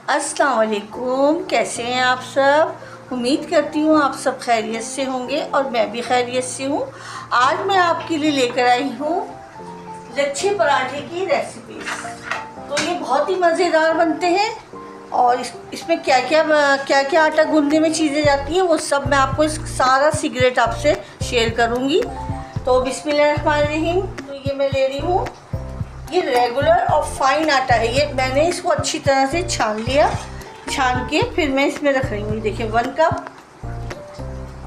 अस्सलाम वालेकुम। कैसे हैं आप सब? उम्मीद करती हूँ आप सब खैरियत से होंगे और मैं भी खैरियत से हूँ। आज मैं आपके लिए लेकर आई हूँ लच्छे पराठे की रेसिपी। तो ये बहुत ही मज़ेदार बनते हैं और इसमें क्या क्या आटा गूंदने में चीज़ें जाती हैं वो सब मैं आपको इस सारा सीक्रेट आपसे शेयर करूँगी। तो बिस्मिल्लाहिर्रहमानिर्रहीम। तो ये मैं ले रही हूँ, ये रेगुलर और फाइन आटा है। ये मैंने इसको अच्छी तरह से छान लिया, छान के फिर मैं इसमें रख रही हूँ। देखिए 1 कप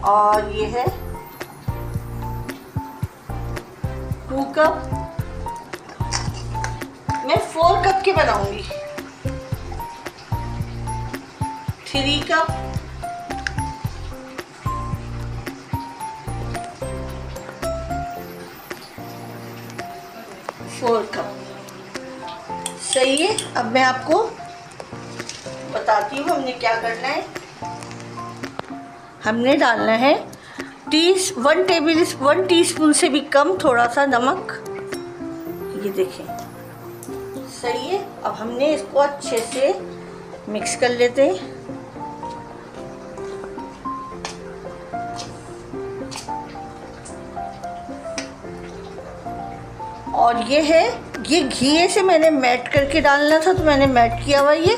और ये है 2 कप। मैं 4 कप के बनाऊंगी। 3 कप, 4 कप। सही है। अब मैं आपको बताती हूँ हमने क्या करना है। हमने डालना है 1 टीस्पून से भी कम थोड़ा सा नमक। ये देखें, सही है। अब हमने इसको अच्छे से मिक्स कर लेते हैं। और ये है, ये घी से मैंने मैट करके डालना था तो मैंने मैट किया हुआ। ये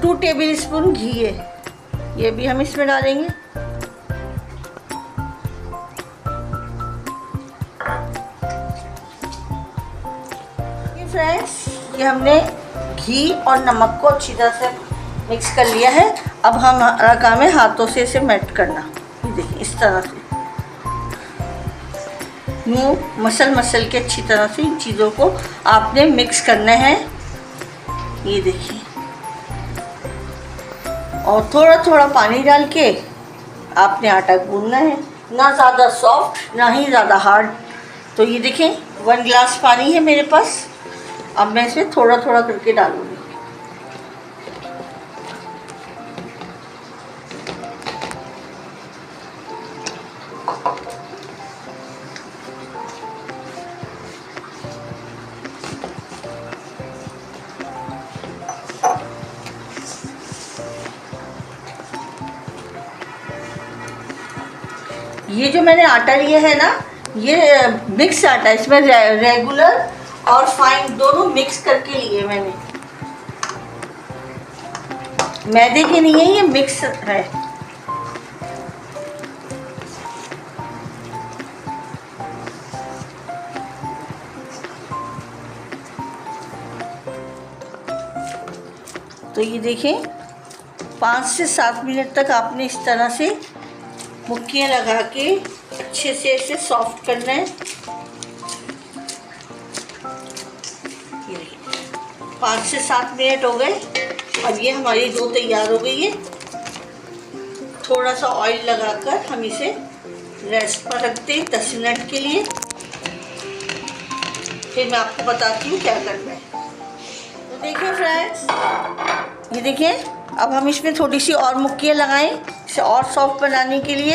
2 टेबल स्पून घी है, ये भी हम इसमें डालेंगे। ये फ्रेंड्स, ये हमने घी और नमक को अच्छी तरह से मिक्स कर लिया है। अब हमारा काम है हाथों से इसे मैट करना। ये देखिए इस तरह से यूँ मसल के अच्छी तरह से इन चीज़ों को आपने मिक्स करना है। ये देखिए, और थोड़ा थोड़ा पानी डाल के आपने आटा गूंदना है, ना ज़्यादा सॉफ्ट ना ही ज़्यादा हार्ड। तो ये देखें 1 गिलास पानी है मेरे पास। अब मैं इसमें थोड़ा थोड़ा करके डालूँगी। ये जो मैंने आटा लिया है ना, ये मिक्स आटा, इसमें रेगुलर और फाइन दोनों मिक्स करके लिए मैंने। मैदे के नहीं है, ये मिक्स है। तो ये देखें 5 से 7 मिनट तक आपने इस तरह से मुक्कियाँ लगा के अच्छे से इसे सॉफ्ट करना है। ये देखिए 5 से 7 मिनट हो गए। अब ये हमारी डो तैयार हो गई है। थोड़ा सा ऑयल लगाकर हम इसे रेस्ट पर रखते हैं 10 मिनट के लिए। फिर मैं आपको बताती हूँ क्या करना है। तो देखिए फ्रेंड्स, ये देखिए अब हम इसमें थोड़ी सी और मुक्कियाँ लगाएं इसे और सॉफ्ट बनाने के लिए।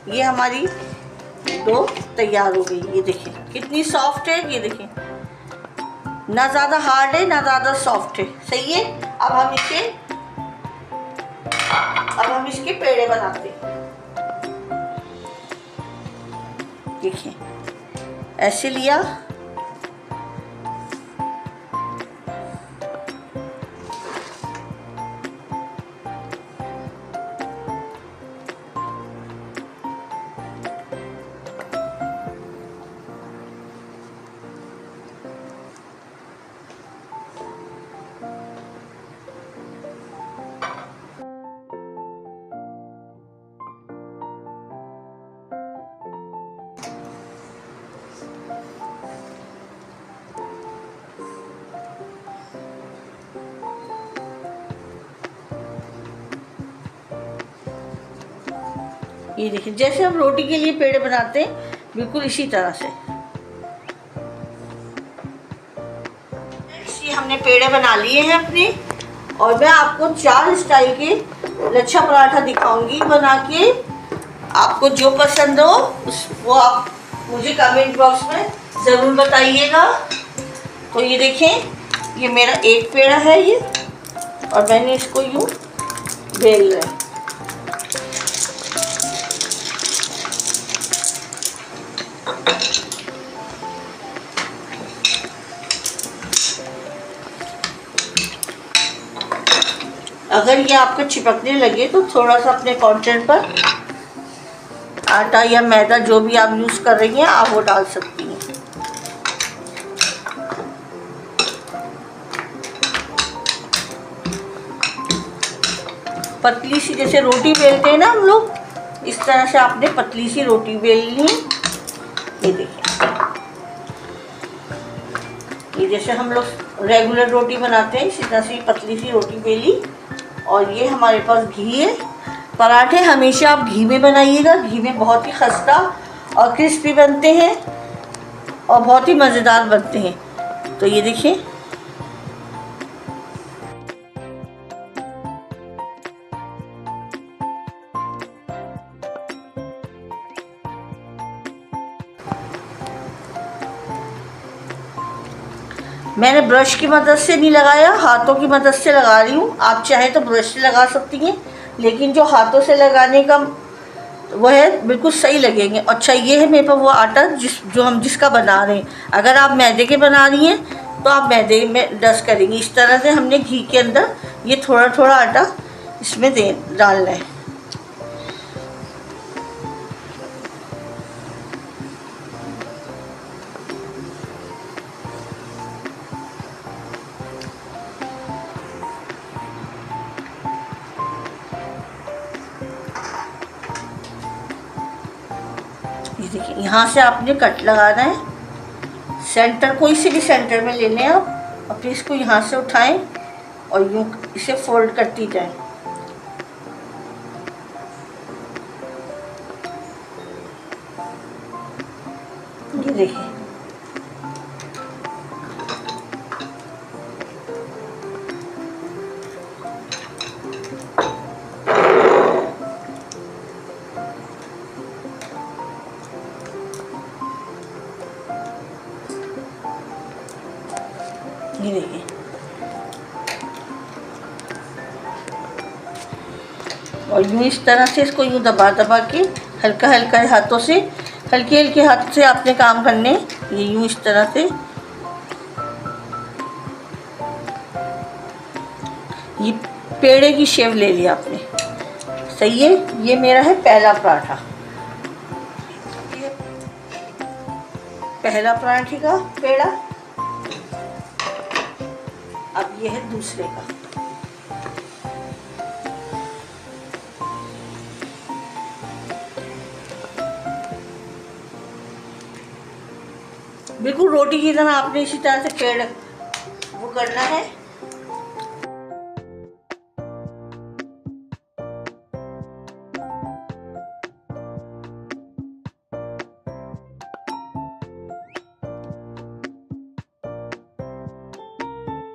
ये हमारी डो तैयार हो गई। ये देखिए कितनी सॉफ्ट है। ये देखिए ना ज़्यादा हार्ड है ना ज़्यादा सॉफ्ट है। सही है। अब हम इसके पेड़े बनाते हैं। देखिए ऐसे लिया, ये देखिए जैसे हम रोटी के लिए पेड़े बनाते हैं बिल्कुल इसी तरह से। ये हमने पेड़े बना लिए हैं अपने, और मैं आपको 4 स्टाइल के लच्छा पराठा दिखाऊंगी बना के। आपको जो पसंद हो वो आप मुझे कमेंट बॉक्स में ज़रूर बताइएगा। तो ये देखें, ये मेरा एक पेड़ा है ये, और मैंने इसको यूँ बेल रहा है। अगर ये आपको चिपकने लगे तो थोड़ा सा अपने काउंटर पर आटा या मैदा जो भी आप यूज़ कर रही हैं आप वो डाल सकती हैं। पतली सी जैसे रोटी बेलते हैं ना हम लोग, इस तरह से आपने पतली सी रोटी बेलनी है। ये देखिए, ये जैसे हम लोग रेगुलर रोटी बनाते हैं इसी तरह से पतली सी रोटी बेली। और ये हमारे पास घी है। पराठे हमेशा आप घी में बनाइएगा, घी में बहुत ही खस्ता और क्रिस्पी बनते हैं और बहुत ही मज़ेदार बनते हैं। तो ये देखिए, मैंने ब्रश की मदद से नहीं लगाया, हाथों की मदद से लगा रही हूँ। आप चाहे तो ब्रश से लगा सकती हैं, लेकिन जो हाथों से लगाने का वह है बिल्कुल सही लगेंगे। अच्छा, ये है मेरे पास वो आटा जो हम जिसका बना रहे हैं। अगर आप मैदे के बना रही हैं तो आप मैदे में डस्ट करेंगी। इस तरह से हमने घी के अंदर ये थोड़ा थोड़ा आटा इसमें डालना है। ये देखिए, यहाँ से आपने कट लगाना है, सेंटर कोई से भी सेंटर में ले लें आप, और फिर इसको यहाँ से उठाएं और यूँ इसे फोल्ड करती जाएं। ये देखिए, ये देखिए, और यूँ इस तरह से इसको यूँ दबा दबा के हल्का हल्का हाथों से, हल्के हल्के हाथ से आपने काम करने। ये यूँ इस तरह से ये पेड़े की शेप ले लिया आपने। सही है, ये मेरा है पहला पराठा, पहला पराठे का पेड़ा। अब ये है दूसरे का। बिल्कुल रोटी की तरह आपने इसी तरह से पेड़ वो करना है।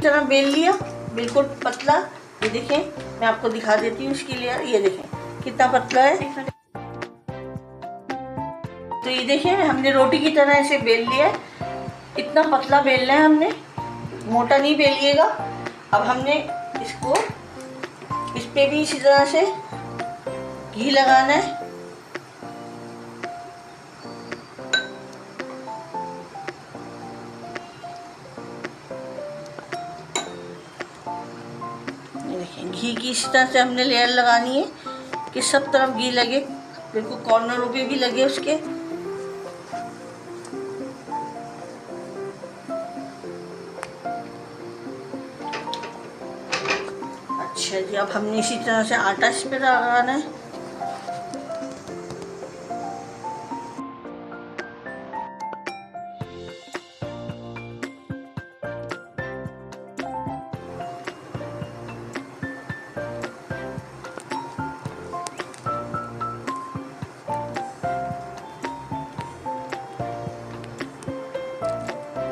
तरह बेल लिया, बिल्कुल पतला। ये देखें, मैं आपको दिखा देती हूँ इसके लिए। ये देखें कितना पतला है। तो ये देखें, हमने रोटी की तरह इसे बेल लिया है। इतना पतला बेलना है हमने, मोटा नहीं बेलिएगा। अब हमने इसको इस पे भी इसी तरह से घी लगाना है। देखिए, घी की इस तरह से हमने लेयर लगानी है कि सब तरफ घी लगे, बिल्कुल कॉर्नरों पे भी लगे उसके। अच्छा जी, अब हमने इसी तरह से आटा इस पे लगाना है।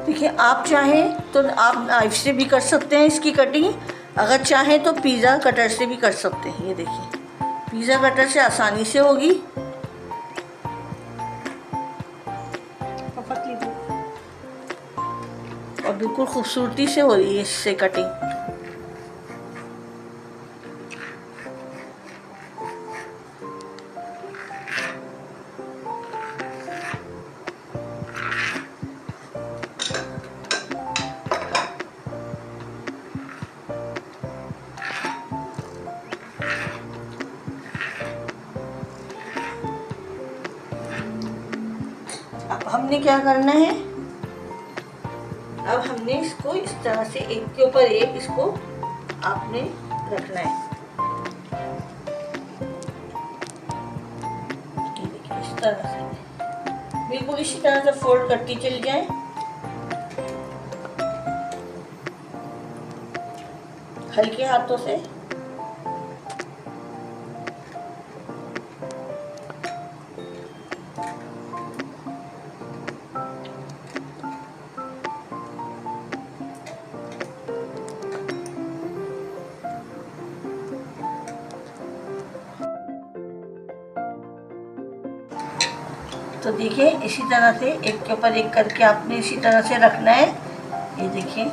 देखिए, आप चाहें तो आप नाइफ से भी कर सकते हैं इसकी कटिंग, अगर चाहें तो पिज़्ज़ा कटर से भी कर सकते हैं। ये देखिए, पिज़्ज़ा कटर से आसानी से होगी और बिल्कुल खूबसूरती से हो रही है इससे कटिंग। आपने क्या करना है, अब हमने इसको इस तरह से एक के ऊपर एक इसको आपने रखना है। ये देखिए इस तरह से बिल्कुल इसी तरह से फोल्ड करती चली जाए। हल्के हाथों से। तो देखिए इसी तरह से एक के ऊपर एक करके आपने इसी तरह से रखना है। ये देखिए ये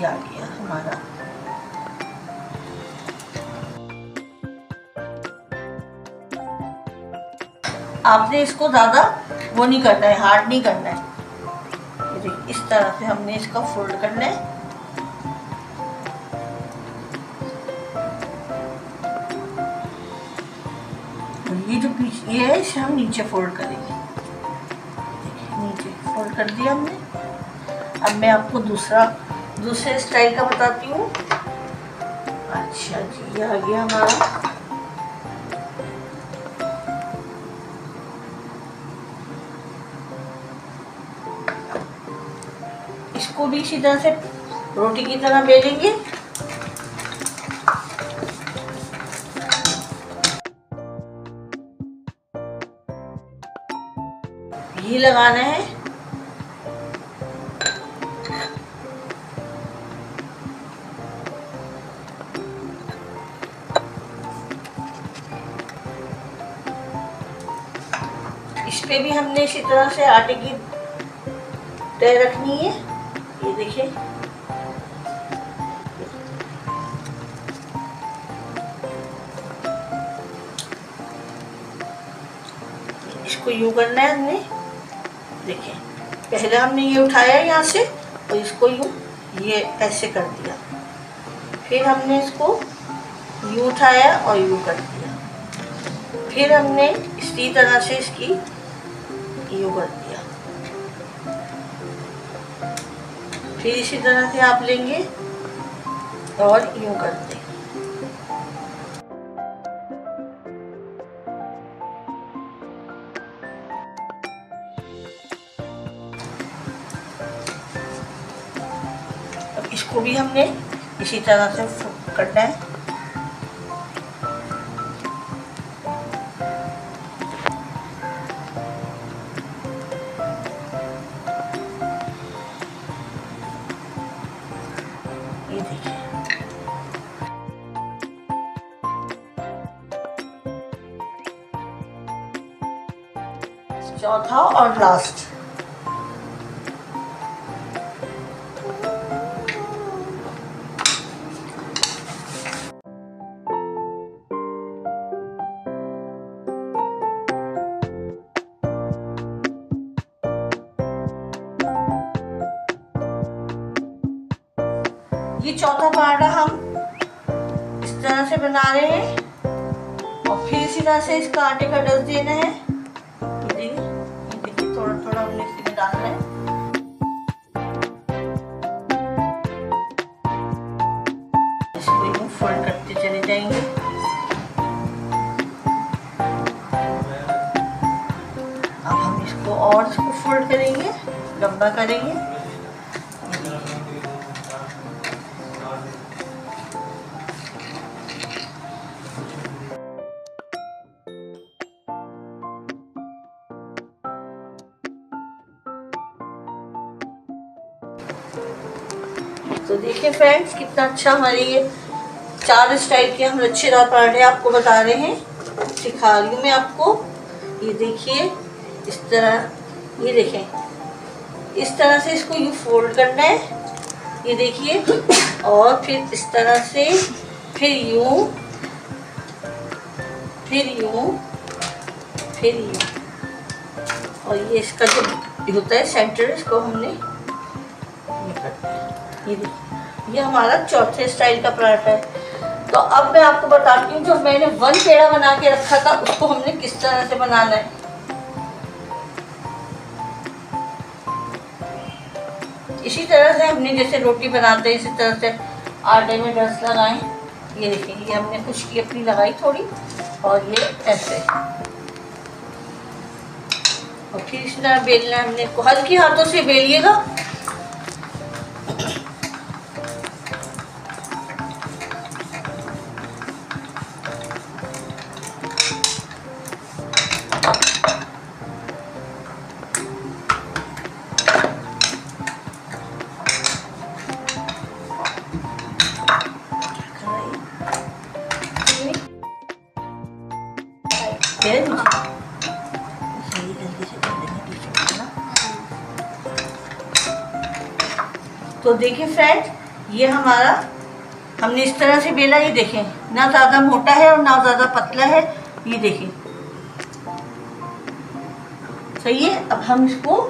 आ गया हमारा। आपने इसको ज़्यादा वो नहीं करना है, हार्ड नहीं करना है। ये देखिए इस तरह से हमने इसका फोल्ड करना है। ये जो पीछे ये है इसे हम नीचे फोल्ड करेंगे। देखिए नीचे फोल्ड कर दिया हमने। अब मैं आपको दूसरे स्टाइल का बताती हूँ। अच्छा जी, ये आ गया हमारा। इसको भी इसी तरह से रोटी की तरह बेलेंगे। घी लगाना है। इस पे भी हमने इसी तरह से आटे की तय रखनी है। ये देखिए इसको यूं करना है हमने। देखिए पहले हमने ये उठाया यहाँ से और इसको यूं ये ऐसे कर दिया, फिर हमने इसको यूं उठाया और यूं कर दिया, फिर हमने इसी तरह से इसकी यूं कर दिया, फिर इसी तरह से आप लेंगे और यूं कर देंगे। अब इसको भी हमने इसी तरह से करना है। ये देखिए चौथा और लास्ट। ये चौथा पराठा हम इस तरह से बना रहे हैं और फिर इसी तरह से इसका आटे का डस देना है। ये देखिए थोड़ा थोड़ा हमने इसमें डालना है। इसको यूं फोल्ड करते चले जाएंगे। अब हम इसको और फोल्ड करेंगे, लंबा करेंगे। तो देखिए फ्रेंड्स कितना अच्छा हमारे ये 4 स्टाइल के हम लच्छेदार पराठे आपको बता रहे हैं, सिखा रही हूँ मैं आपको। ये देखिए इस तरह, ये देखें इस तरह से इसको यूँ फोल्ड करना है। ये देखिए और फिर इस तरह से, फिर यूँ, फिर यूँ, फिर यूँ, और ये इसका जो होता है सेंटर, इसको हमने ये हमारा चौथे स्टाइल का पराठा है। तो अब मैं आपको बताती हूँ जो मैंने 1 पेड़ा बना के रखा था उसको हमने किस तरह से बनाना है। इसी तरह से हमने जैसे रोटी बनाते हैं इसी तरह से आटे में रस लगाएं। ये देखिए, ये हमने खुशकी अपनी लगाई थोड़ी, और ये ऐसे, और फिर इस तरह बेलना है हमने, हल्की हाथों से बेलिएगा। तो देखिए फ्रेंड, ये हमारा हमने इस तरह से बेला। ये देखें, ना ज़्यादा मोटा है और ना ज़्यादा पतला है। ये देखिए सही है। अब हम इसको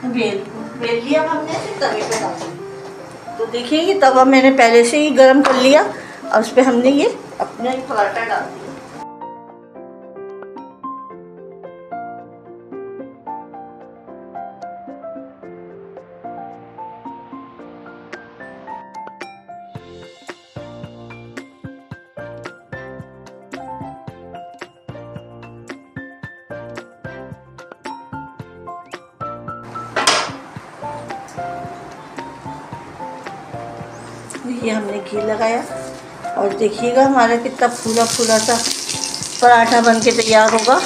बेल लिया हमने, फिर तवे पे डाल दिया। तो देखिए, ये तवा मैंने पहले से ही गर्म कर लिया और उस पर हमने ये अपना पराठा डाल दिया। ये हमने घी लगाया और देखिएगा हमारा कितना फूला फूला सा पराठा बन के तैयार होगा।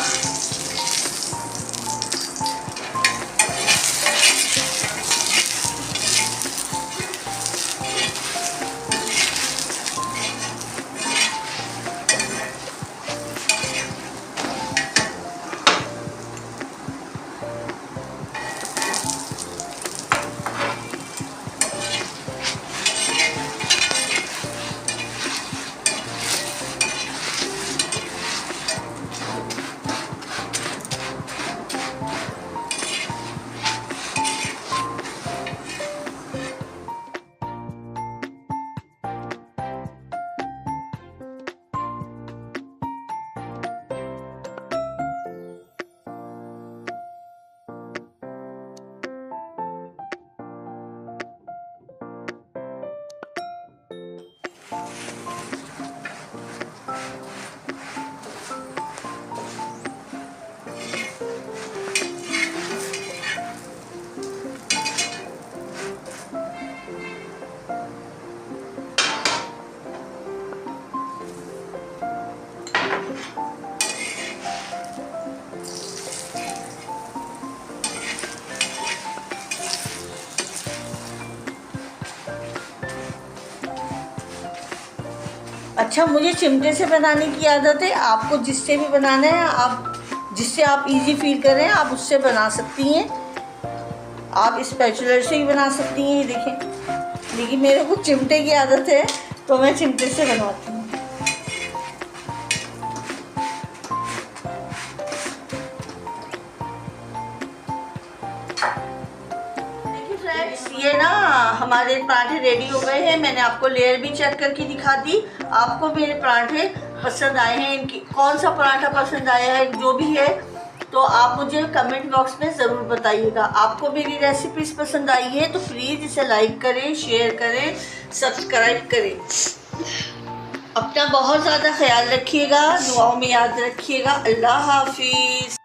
अच्छा, मुझे चिमटे से बनाने की आदत है। आपको जिससे भी बनाना है, आप जिससे आप इजी फील कर रहे हैं, आप उससे बना सकती हैं। आप स्पैचुलर से ही बना सकती हैं। ये देखें, लेकिन मेरे को चिमटे की आदत है तो मैं चिमटे से बनाती हूँ। ये ना हमारे पराठे रेडी हो गए हैं। मैंने आपको लेयर भी चेक करके दिखा दी। आपको मेरे पराठे पसंद आए हैं, इनकी कौन सा पराठा पसंद आया है, जो भी है तो आप मुझे कमेंट बॉक्स में ज़रूर बताइएगा। आपको मेरी रेसिपीज़ पसंद आई है तो प्लीज़ इसे लाइक करें, शेयर करें, सब्सक्राइब करें। अपना बहुत ज़्यादा ख्याल रखिएगा, दुआओं में याद रखिएगा। अल्लाह हाफिज़।